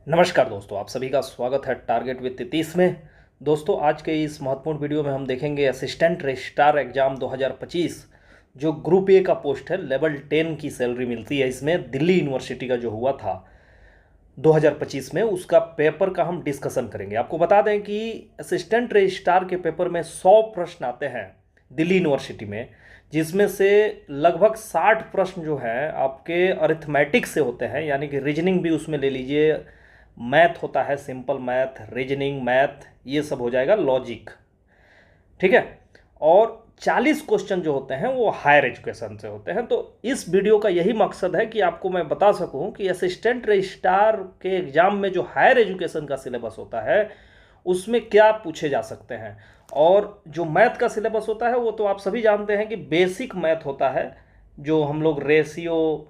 नमस्कार दोस्तों, आप सभी का स्वागत है टारगेट विद 33 में। दोस्तों, आज के इस महत्वपूर्ण वीडियो में हम देखेंगे असिस्टेंट रजिस्ट्रार एग्जाम 2025 जो ग्रुप ए का पोस्ट है। लेवल 10 की सैलरी मिलती है इसमें। दिल्ली यूनिवर्सिटी का जो हुआ था 2025 में, उसका पेपर का हम डिस्कशन करेंगे। आपको बता दें कि असिस्टेंट रजिस्ट्रार के पेपर में 100 प्रश्न आते हैं दिल्ली यूनिवर्सिटी में, जिसमें से लगभग 60 प्रश्न जो हैं आपके अरिथमेटिक से होते हैं, यानी कि रीजनिंग भी उसमें ले लीजिए, मैथ होता है, सिंपल मैथ, रीजनिंग मैथ, ये सब हो जाएगा, लॉजिक, ठीक है। और 40 क्वेश्चन जो होते हैं वो हायर एजुकेशन से होते हैं। तो इस वीडियो का यही मकसद है कि आपको मैं बता सकूं कि असिस्टेंट रजिस्ट्रार के एग्जाम में जो हायर एजुकेशन का सिलेबस होता है उसमें क्या पूछे जा सकते हैं। और जो मैथ का सिलेबस होता है वो तो आप सभी जानते हैं कि बेसिक मैथ होता है, जो हम लोग रेशियो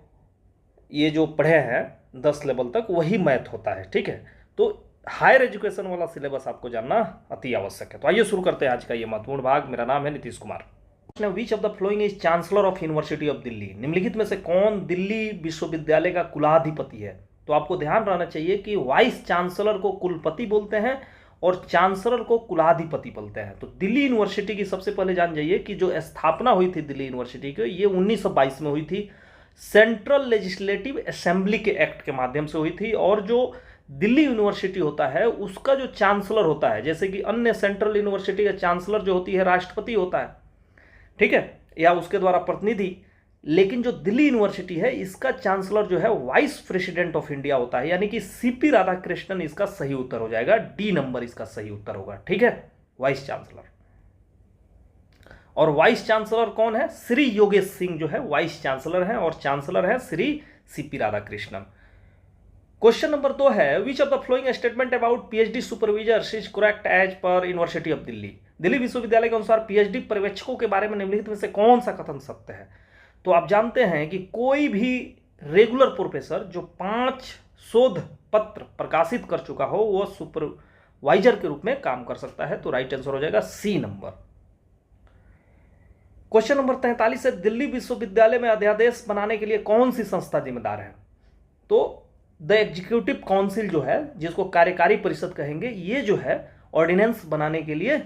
ये जो पढ़े हैं 10 लेवल तक, वही मैथ होता है, ठीक है। तो हायर एजुकेशन वाला सिलेबस आपको जानना अति आवश्यक है। तो आइए शुरू करते हैं आज का ये महत्वपूर्ण भाग। मेरा नाम है नीतीश कुमार। विच of the following is chancellor of university of Delhi? निम्नलिखित में से कौन दिल्ली विश्वविद्यालय का कुलाधिपति है? तो आपको ध्यान रहना चाहिए कि वाइस चांसलर को कुलपति बोलते हैं और चांसलर को कुलाधिपति बोलते हैं। तो दिल्ली यूनिवर्सिटी की सबसे पहले जान जाइए कि जो स्थापना हुई थी दिल्ली यूनिवर्सिटी की, ये 1922 में हुई थी। सेंट्रल लेजिस्लेटिव असेंबली के एक्ट के माध्यम से हुई थी। और जो दिल्ली यूनिवर्सिटी होता है उसका जो चांसलर होता है, जैसे कि अन्य सेंट्रल यूनिवर्सिटी का चांसलर जो होती है राष्ट्रपति होता है, ठीक है, या उसके द्वारा प्रतिनिधि, लेकिन जो दिल्ली यूनिवर्सिटी है इसका चांसलर जो है वाइस प्रेसिडेंट ऑफ इंडिया होता है, यानी कि सीपी राधाकृष्णन इसका सही उत्तर हो जाएगा। डी नंबर इसका सही उत्तर होगा, ठीक है, वाइस चांसलर। और वाइस चांसलर कौन है? श्री योगेश सिंह जो है वाइस चांसलर हैं, और चांसलर है Shri CP Radhakrishnan. Question number 2 है, which of the following statement about PhD supervisors is correct as per university of Delhi? Delhi विश्वविद्यालय के अनुसार पीएचडी पर्यवेक्षकों के बारे में निम्नलिखित में से कौन सा कथन सत्य है? तो आप जानते हैं कि कोई भी रेगुलर प्रोफेसर जो 5 शोध पत्र प्रकाशित कर चुका हो वो सुपरवाइजर के रूप में काम कर सकता है। तो राइट आंसर हो जाएगा सी नंबर। क्वेश्चन नंबर 43 है, दिल्ली विश्वविद्यालय में अध्यादेश बनाने के लिए कौन सी संस्था जिम्मेदार है? तो द एग्जीक्यूटिव काउंसिल जो है, जिसको कार्यकारी परिषद कहेंगे, ये जो है ऑर्डिनेंस बनाने के लिए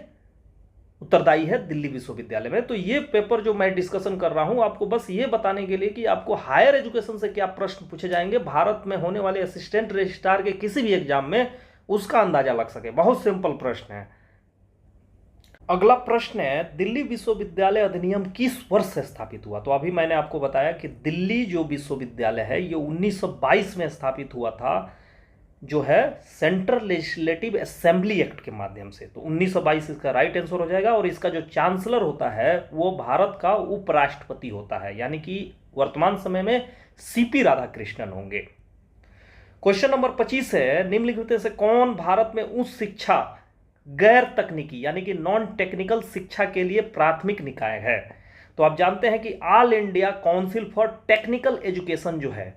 उत्तरदायी है दिल्ली विश्वविद्यालय में। तो ये पेपर जो मैं डिस्कशन कर रहा हूं आपको बस ये बताने के लिए कि आपको हायर एजुकेशन से क्या प्रश्न पूछे जाएंगे भारत में होने वाले असिस्टेंट रजिस्ट्रार के किसी भी एग्जाम में, उसका अंदाजा लग सके। बहुत सिंपल प्रश्न है। अगला प्रश्न है, दिल्ली विश्वविद्यालय अधिनियम किस वर्ष से स्थापित हुआ? तो अभी मैंने आपको बताया कि दिल्ली जो विश्वविद्यालय है ये 1922 में स्थापित हुआ था, जो है सेंट्रल लेजिस्लेटिव असेंबली एक्ट के माध्यम से। तो 1922 इसका राइट आंसर हो जाएगा। और इसका जो चांसलर होता है वो भारत का उपराष्ट्रपति होता है, यानी कि वर्तमान समय में सीपी राधाकृष्णन होंगे। क्वेश्चन नंबर 25 है, निम्नलिखित में से कौन भारत में उच्च शिक्षा गैर तकनीकी यानी कि नॉन टेक्निकल शिक्षा के लिए प्राथमिक निकाय है? तो आप जानते हैं कि all India council for technical education जो है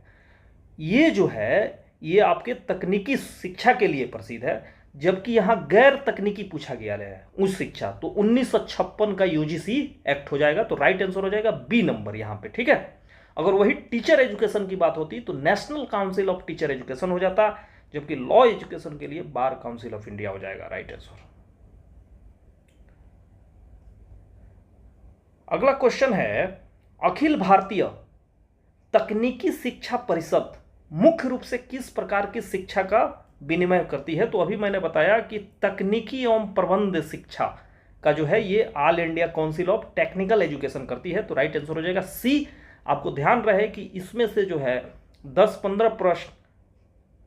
ये आपके तकनीकी शिक्षा के लिए प्रसिद्ध है, जबकि यहां गैर तकनीकी पूछा गया है उच्च शिक्षा। तो 1956 का यूजीसी एक्ट हो जाएगा। तो राइट आंसर हो जाएगा बी नंबर यहां पे, ठीक है। अगर वही टीचर एजुकेशन की बात होती तो national council of teacher education हो जाता, जबकि लॉ एजुकेशन के लिए बार काउंसिल ऑफ इंडिया हो जाएगा। Right answer. अगला क्वेश्चन है, अखिल भारतीय तकनीकी शिक्षा परिषद मुख्य रूप से किस प्रकार की शिक्षा का विनिमय करती है? तो अभी मैंने बताया कि तकनीकी एवं प्रबंध शिक्षा का जो है ये all India council of technical education करती है। तो राइट आंसर हो जाएगा सी। आपको ध्यान रहे कि इसमें से जो है 10-15 प्रश्न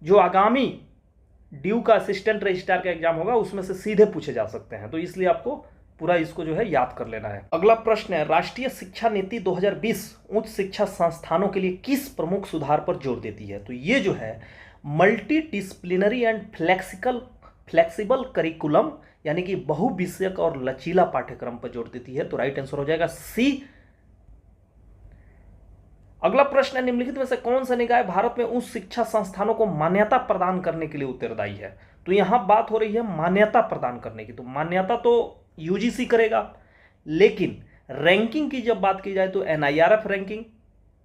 जो आगामी ड्यू का असिस्टेंट रजिस्ट्रार का एग्जाम होगा उसमें से सीधे पूछे जा सकते हैं। तो इसलिए आपको पूरा इसको जो है याद कर लेना है। अगला प्रश्न है, राष्ट्रीय शिक्षा नीति 2020 उच्च शिक्षा संस्थानों के लिए किस प्रमुख सुधार पर जोर देती है? तो ये जो है multi disciplinary and flexible curriculum यानी कि बहुविषयक और लचीला पाठ्यक्रम पर जोर देती है। तो राइट आंसर हो जाएगा सी। अगला प्रश्न है, निम्नलिखित में से कौन सा निकाय भारत में उच्च शिक्षा संस्थानों को मान्यता प्रदान करने के लिए उत्तरदायी है? तो यहां बात हो रही है मान्यता प्रदान करने की। तो मान्यता तो यूजीसी करेगा, लेकिन रैंकिंग की जब बात की जाए तो एनआईआरएफ रैंकिंग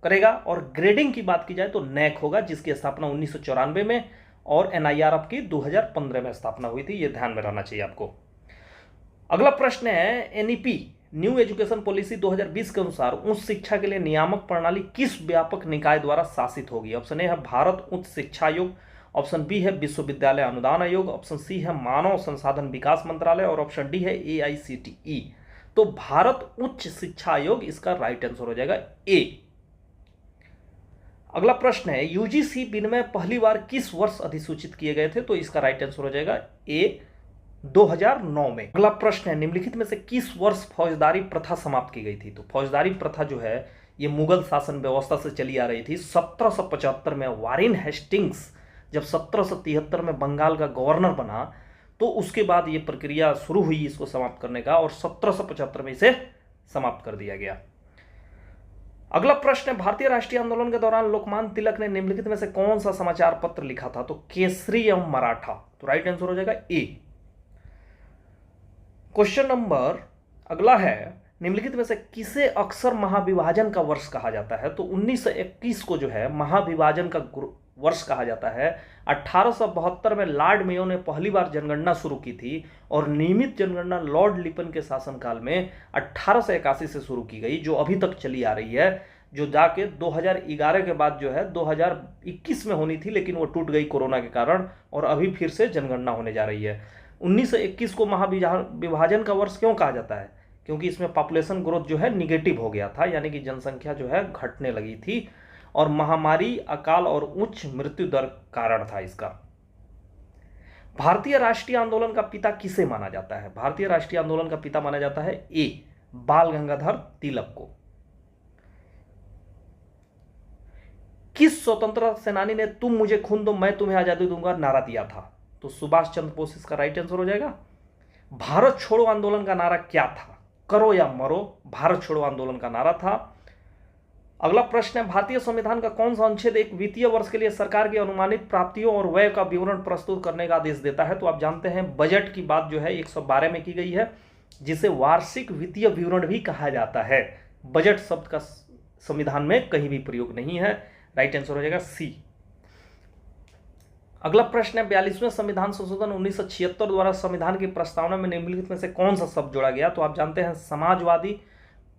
करेगा, और ग्रेडिंग की बात की जाए तो नैक होगा, जिसकी स्थापना 1994 में और एनआईआर आपकी 2015 में स्थापना हुई थी, ये ध्यान में रहना चाहिए आपको। अगला प्रश्न है एनईपी न्यू एजुकेशन पॉलिसी 2020 के अनुसार उच्च शिक्षा के लिए नियामक प्रणाली किस व्यापक निकाय द्वारा शासित होगी? ऑप्शन ए है भारत उच्च शिक्षा आयोग, ऑप्शन बी है विश्वविद्यालय अनुदान आयोग, ऑप्शन सी है मानव संसाधन विकास मंत्रालय और ऑप्शन डी है एआईसीटीई। तो भारत उच्च शिक्षा आयोग इसका राइट आंसर हो जाएगा ए। अगला प्रश्न है यूजीसी विनिमय पहली बार किस वर्ष अधिसूचित किए गए थे? तो इसका राइट आंसर हो जाएगा ए 2009 में। अगला प्रश्न है निम्नलिखित में से किस वर्ष फौजदारी प्रथा समाप्त की गई थी? तो फौजदारी प्रथा जो है ये मुगल शासन व्यवस्था से चली आ रही थी। 1775 में वारेन हेस्टिंग्स जब 1773 में बंगाल का गवर्नर बना तो उसके बाद ये प्रक्रिया शुरू हुई इसको समाप्त करने का, और 1775 में इसे समाप्त कर दिया गया। अगला प्रश्न है भारतीय राष्ट्रीय आंदोलन के दौरान लोकमान्य तिलक ने निम्नलिखित में से कौन सा समाचार पत्र लिखा था? तो केसरी एवं मराठा। तो राइट आंसर हो जाएगा ए। क्वेश्चन नंबर अगला है निम्नलिखित में से किसे अक्सर महाविभाजन का वर्ष कहा जाता है? तो 1921 को जो है महाविभाजन का वर्ष कहा जाता है। 1872 में लॉर्ड मेयो ने पहली बार जनगणना शुरू की थी और नियमित जनगणना लॉर्ड लिपन के शासनकाल में 1881 से शुरू की गई, जो अभी तक चली आ रही है, जो जाके 2011 के बाद जो है 2021 में होनी थी, लेकिन वो टूट गई कोरोना के कारण, और अभी फिर से जनगणना होने जा रही है। 1921 को महाविभाजन का वर्ष क्यों कहा जाता है? क्योंकि इसमें पॉपुलेशन ग्रोथ जो है निगेटिव हो गया था, यानी कि जनसंख्या जो है घटने लगी थी, और महामारी, अकाल और उच्च मृत्यु दर कारण था इसका। भारतीय राष्ट्रीय आंदोलन का पिता किसे माना जाता है? भारतीय राष्ट्रीय आंदोलन का पिता माना जाता है ए बाल गंगाधर तिलक को। किस स्वतंत्रता सेनानी ने तुम मुझे खून दो मैं तुम्हें आजादी दूंगा नारा दिया था? तो सुभाष चंद्र बोस इसका राइट आंसर हो जाएगा। भारत छोड़ो आंदोलन का नारा क्या था? करो या मरो भारत छोड़ो आंदोलन का नारा था। अगला प्रश्न है भारतीय संविधान का कौन सा अनुच्छेद एक वित्तीय वर्ष के लिए सरकार की अनुमानित प्राप्तियों और व्यय का विवरण प्रस्तुत करने का आदेश देता है? तो आप जानते हैं बजट की बात जो है 112 में की गई है, जिसे वार्षिक वित्तीय विवरण भी कहा जाता है। बजट शब्द का संविधान में कहीं भी प्रयोग नहीं है। राइट आंसर हो जाएगा सी। अगला प्रश्न है 42वें संविधान संशोधन 1976 द्वारा संविधान की प्रस्तावना में निम्नलिखित में से कौन सा शब्द जोड़ा गया? तो आप जानते हैं समाजवादी,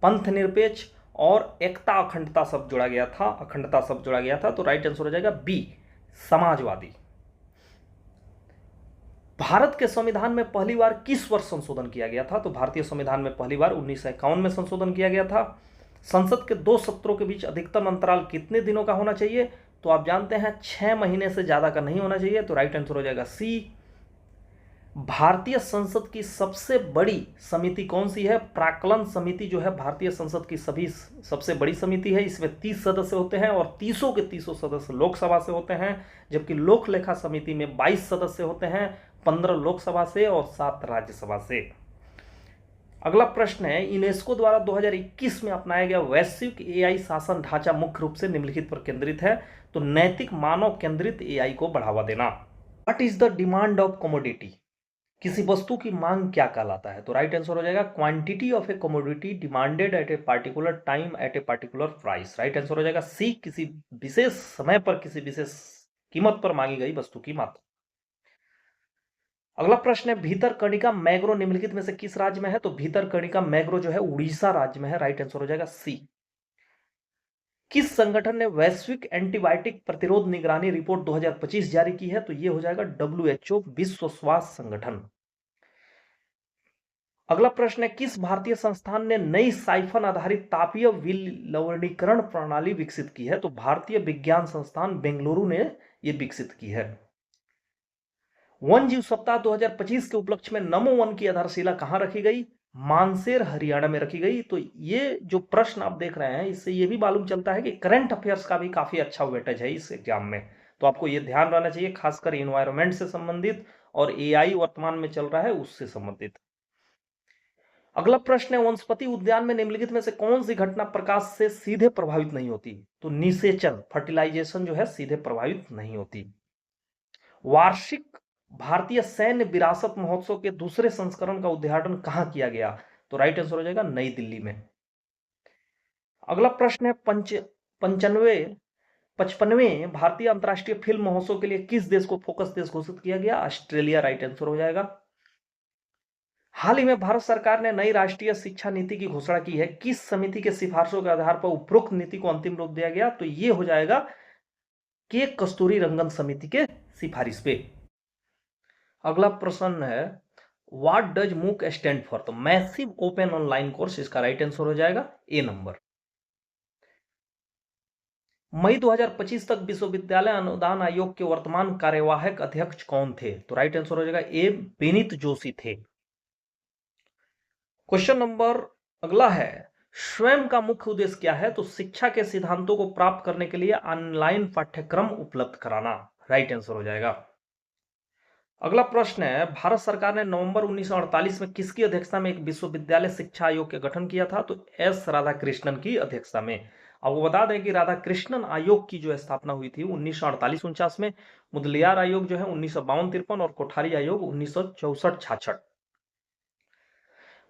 पंथ निरपेक्ष और एकता अखंडता शब्द जोड़ा गया था, अखंडता शब्द जोड़ा गया था। तो राइट आंसर हो जाएगा बी समाजवादी। भारत के संविधान में पहली बार किस वर्ष संशोधन किया गया था? तो भारतीय संविधान में पहली बार 1951 में संशोधन किया गया था। संसद के 2 सत्रों के बीच अधिकतम अंतराल कितने दिनों का होना चाहिए? तो आप जानते हैं 6 महीने से ज्यादा का नहीं होना चाहिए। तो राइट आंसर हो जाएगा सी। भारतीय संसद की सबसे बड़ी समिति कौन सी है? प्राक्कलन समिति जो है भारतीय संसद की सबसे बड़ी समिति है। इसमें 30 सदस्य होते हैं और 30 के 30 सदस्य लोकसभा से होते हैं, जबकि लोक लेखा समिति में 22 सदस्य होते हैं, 15 लोकसभा से और 7 राज्यसभा से। अगला प्रश्न है यूनेस्को द्वारा 2021 में अपनाया गया वैश्विक एआई शासन ढांचा मुख्य रूप से निम्नलिखित पर केंद्रित है। तो नैतिक मानव केंद्रित एआई को बढ़ावा देना। What is the demand of commodity? किसी वस्तु की मांग क्या कहलाता है? तो राइट आंसर हो जाएगा quantity of a commodity demanded at a particular time at a particular price. Right answer हो जाएगा सी। किसी विशेष समय पर किसी विशेष कीमत पर मांगी गई वस्तु की मात्रा। अगला प्रश्न है भीतरकनिका मैग्रो निम्नलिखित में से किस राज्य में है? तो भीतरकनिका मैग्रो जो है उड़ीसा राज्य में है। राइट आंसर हो जाएगा सी। किस संगठन ने वैश्विक एंटीबायोटिक प्रतिरोध निगरानी रिपोर्ट 2025 जारी की है? तो यह हो जाएगा WHO, विश्व स्वास्थ्य संगठन। अगला प्रश्न है किस भारतीय संस्थान ने नई साइफन आधारित तापीय विलवणीकरण प्रणाली विकसित की है? तो भारतीय विज्ञान संस्थान बेंगलुरु ने यह विकसित की है। वन जीव सप्ताह 2025 के उपलक्ष्य में नमो वन की आधारशिला कहां रखी गई? मानसेर हरियाणा में रखी गई। तो ये जो प्रश्न आप देख रहे हैं इससे ये भी मालूम चलता है कि करंट अफेयर्स का भी काफी अच्छा वेटेज है इस एग्जाम में, तो आपको ये ध्यान रहना चाहिए, खासकर इन्वायरमेंट से संबंधित और एआई वर्तमान में चल रहा है उससे संबंधित। अगला प्रश्न है वनस्पति उद्यान में निम्नलिखित में से कौन सी घटना प्रकाश से सीधे प्रभावित नहीं होती? तो निषेचन, फर्टिलाइजेशन जो है सीधे प्रभावित नहीं होती। वार्षिक भारतीय सैन्य विरासत महोत्सव के दूसरे संस्करण का उद्घाटन कहां किया गया? तो राइट आंसर हो जाएगा नई दिल्ली में। अगला प्रश्न है 55वें भारतीय अंतर्राष्ट्रीय फिल्म महोत्सव के लिए किस देश को फोकस देश घोषित किया गया? ऑस्ट्रेलिया राइट आंसर हो जाएगा। हाल ही में भारत सरकार ने नई राष्ट्रीय शिक्षा नीति की घोषणा की है। किस समिति के सिफारिशों के आधार पर उपरोक्त नीति को अंतिम रूप दिया गया? तो यह हो जाएगा के कस्तूरी रंगन समिति के सिफारिश पे। अगला प्रश्न है व्हाट डज मूक स्टैंड फॉर? तो मैसिव ओपन ऑनलाइन कोर्स, इसका राइट आंसर हो जाएगा ए नंबर। मई 2025 तक विश्वविद्यालय अनुदान आयोग के वर्तमान कार्यवाहक अध्यक्ष कौन थे? तो राइट आंसर हो जाएगा ए विनीत जोशी थे। क्वेश्चन नंबर अगला है स्वयं का मुख्य उद्देश्य क्या है? तो शिक्षा के सिद्धांतों को प्राप्त करने के लिए ऑनलाइन पाठ्यक्रम उपलब्ध कराना, राइट आंसर हो जाएगा। अगला प्रश्न है भारत सरकार ने नवंबर 1948 में किसकी अध्यक्षता में एक विश्वविद्यालय शिक्षा आयोग का गठन किया था? तो एस राधाकृष्णन की अध्यक्षता में। आपको बता दें कि राधाकृष्णन आयोग की जो स्थापना हुई थी 1948-49 में, मुदलियार आयोग जो है 1952-53 और कोठारी आयोग 1964-66।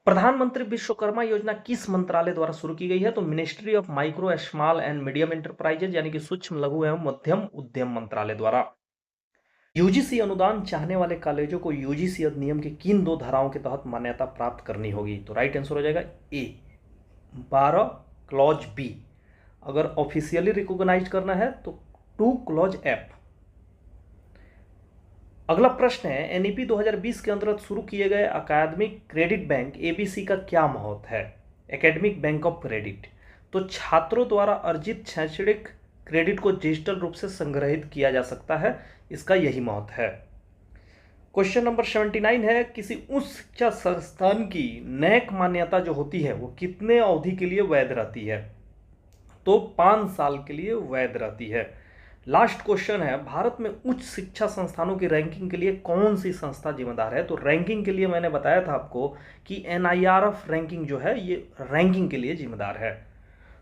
प्रधानमंत्री विश्वकर्मा योजना किस मंत्रालय द्वारा शुरू की गई है? तो ministry of micro small and medium enterprises यानी कि सूक्ष्म लघु एवं मध्यम उद्यम मंत्रालय द्वारा। यूजीसी अनुदान चाहने वाले कॉलेजों को यूजीसी अधिनियम की किन दो धाराओं के तहत मान्यता प्राप्त करनी होगी? तो राइट आंसर हो जाएगा ए 12 क्लॉज बी। अगर ऑफिशियली रिकॉग्नाइज करना है तो 2 क्लॉज एफ। अगला प्रश्न है एनईपी 2020 के अंतर्गत शुरू किए गए अकादमिक क्रेडिट बैंक एबीसी का क्या महत्व है? Academic bank of credit. तो छात्रों द्वारा अर्जित शैक्षणिक क्रेडिट को डिजिटल रूप से संग्रहित किया जा सकता है, इसका यही महत्व है। क्वेश्चन नंबर 79 है किसी उच्च शिक्षा संस्थान की नैक मान्यता जो होती है वो कितने अवधि के लिए वैध रहती है? तो 5 साल के लिए वैध रहती है। लास्ट क्वेश्चन है भारत में उच्च शिक्षा संस्थानों की रैंकिंग के लिए कौन सी संस्था जिम्मेदार है? तो रैंकिंग के लिए मैंने बताया था आपको कि एनआईआरएफ रैंकिंग जो है ये रैंकिंग के लिए जिम्मेदार है।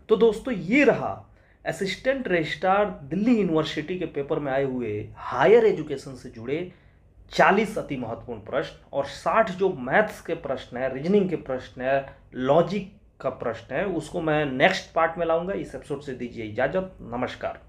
तो दोस्तों ये रहा असिस्टेंट रजिस्ट्रार दिल्ली यूनिवर्सिटी के पेपर में आए हुए हायर एजुकेशन से जुड़े 40 अति महत्वपूर्ण प्रश्न और 60 जो मैथ्स के प्रश्न है, रीजनिंग के प्रश्न है, लॉजिक का प्रश्न है, उसको मैं नेक्स्ट पार्ट में लाऊंगा। इस एपिसोड से दीजिए इजाजत, नमस्कार।